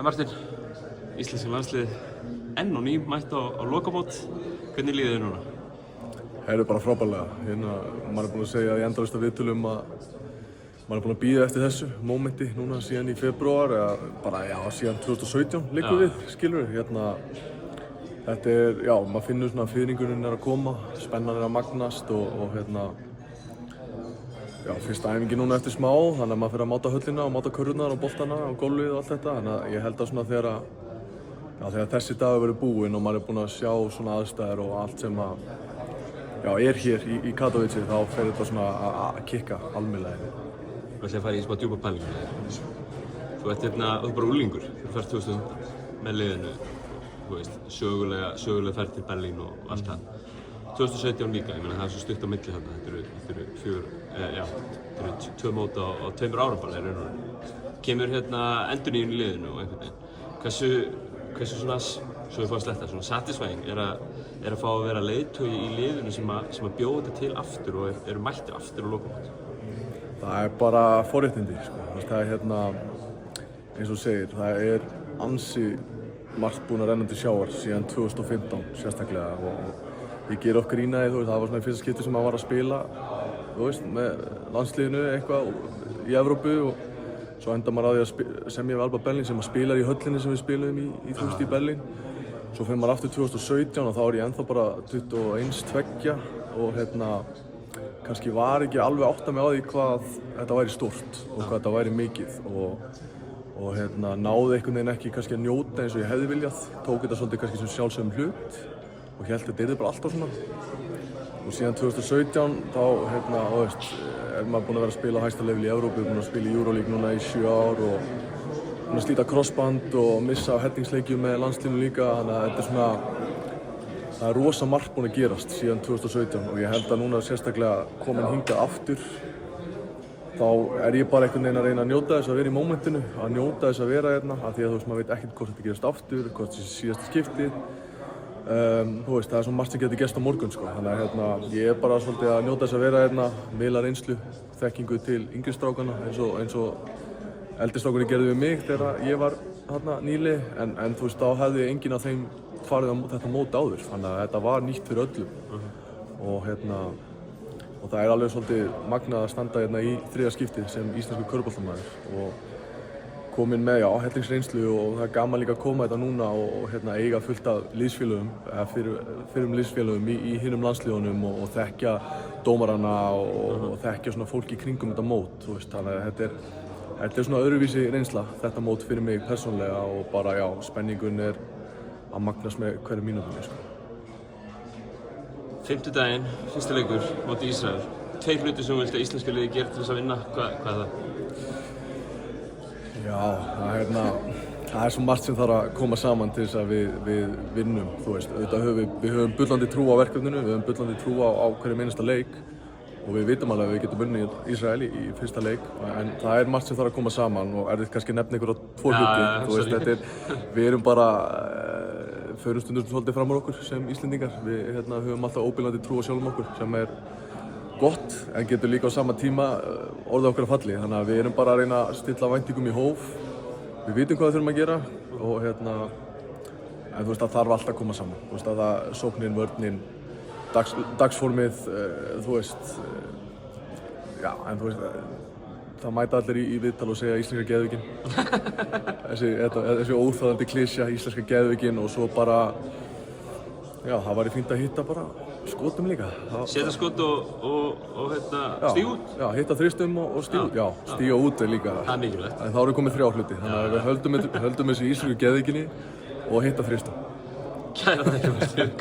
Martin, íslenska landslið enn og ný mætt á lokamót. Hvernig líður þið núna? Það er bara frábærlega. Maður er búinn að segja í endalaust viðtölum að maður er búinn að bíða eftir þessu mómenti núna síðan í febrúar eða bara síðan 2017 liggur við, skilur við. Þetta er, maður finnur svona að fiðringurinn er að koma, spennan er að magnast og fyrsta æfingi núna eftir smá, þannig að maður fyrir að máta höllina og máta körurnar og boltana og gólfið og allt þetta. Þannig að ég held að svona þegar þessi dagur verður búinn og maður er búinn að sjá svona aðstæður og allt sem er hér í Katowice, þá fer þetta svona að kikka almennilega. Þú ætlaði að fara í smá djúpa pælingu. Þú ert bara unglingur, þú ferð 2000 með liðinu, þú veist, sögulega ferð til Berlín og allt það. 2017 líka, ég meina það er svo stutt á milli þarna, þetta eru tvö mót á 2 árum bara í raun og raun. Kemur endurnýjun í liðinu og einhvern veginn. Hversu svona, svo við fáum að sletta, svona satisfying er að fá að vera leiðtogi í liðinu sem að bjóða þetta til aftur og eru mættir aftur á lokamót? Það er bara forréttindi, sko. Það er eins og þú segir, það er ansi margt búinn að renna til sjávar síðan 2015 sérstaklega og ég ger okkar grín að því, það var svona í fyrsta skipti sem maður var að spila, þú veist, með landsliðinu eitthvað í Evrópu og svo endar maður að því að semja við Alba Berlín sem spilar í höllinni sem við spiluðum í Berlín. Svo fyrir maður aftur 2017 og þá er ég ennþá bara 21-22 og kannski var ekki alveg átta mig á því hvað þetta væri stórt og hvað þetta væri mikið og náði einhvern veginn ekki kannski að njóta eins og ég hefði viljað, tók þetta svolítið kannski sem sjálfsögðum hlut og hélt þetta yrði bara alltaf svona. Og síðan 2017 þá er maður búinn að vera að spila á hæsta level í Evrópu, búinn að spila í Euroleague núna í 7 ár og búinn að slíta crossband og missa hettingsleikjum með landsliðinu líka, þannig að þetta er svona, það er rosa margt búinn að gerast síðan 2017 og ég held að núna sérstaklega komin hingað aftur, þá er ég bara einhvern veginn að reyna að njóta þess að vera í mómentinu, að njóta þess að vera hérna, af því að þú veist, maður veit ekkert hvort þetta gerast aftur, hvort þetta sé síðasta skiptið. Þú veist, það er svo margt sem getur gerst á morgun, sko. Þannig að ég er bara svolítið að njóta þess að vera hérna, miðla reynslu, þekkingu til yngri strákana eins og eldri strákunni gerðu við mig þegar ég var nýli, en þú veist, þá hefði enginn af þeim farið á þetta mót áður, þannig að þetta var nýtt fyrir öllum. Og það er alveg svolítið magnað að standa hérna í 3. skiptið sem íslenskur körfuboltamaður og komin með hellingsreynslu og það er gaman líka að koma þetta núna og eiga fullt af liðsfélögum, fyrrum liðsfélögum í hinum landsliðunum og þekkja dómarana og þekkja svona fólk í kringum þetta mót, þú veist, þannig að þetta er svona öðruvísi reynsla, þetta mót fyrir mig persónlega og bara spenningun er að magnast með hverju mínútunni, sko. Fimmtudaginn, fyrsta leikur móti Ísrael. 2 hlutir sem þú vilt að íslenska liðið gera til þess að vinna, hvað er það? Já, það er svo margt sem þarf að koma saman til þess að við vinnum, þú veist. Við höfum bullandi trú á verkefninu, við höfum bullandi trú á hverjum einasta leik og við vitum alveg að við getum unnið Ísrael í fyrsta leik, en það er margt sem þarf að koma saman og er þetta kannski að nefna ykkur á 2 hluti, þú veist, við erum bara, förum stundum svolítið fram á okkur sem Íslendingar, við höfum alltaf óbilandi trú á sjálfum okkur sem er gott, en getur líka á sama tíma orðið okkur að falli, þannig að við erum bara að reyna að stilla væntingum í hóf. Við vitum hvað við þurfum að gera og en þú veist, það þarf alltaf að koma saman. Þú veist, að sóknin, vörnin, dagsformið, þú veist, en þú veist, það mæta allir í viðtal og segja íslenska geðveikin. Þessi óþægandi klisja, íslenska geðveikin og svo bara, það væri fínt að hitta bara skotum líka. Setja skot og stíga út? Já, hitta þristum og stíga út. Já, stíga út er líka. Það er mikilvægt. En þá eru komið 3 hluti, þannig að við höldum þessu íslensku geðveikinni og hitta þristum. Kæra þakkir, Martin.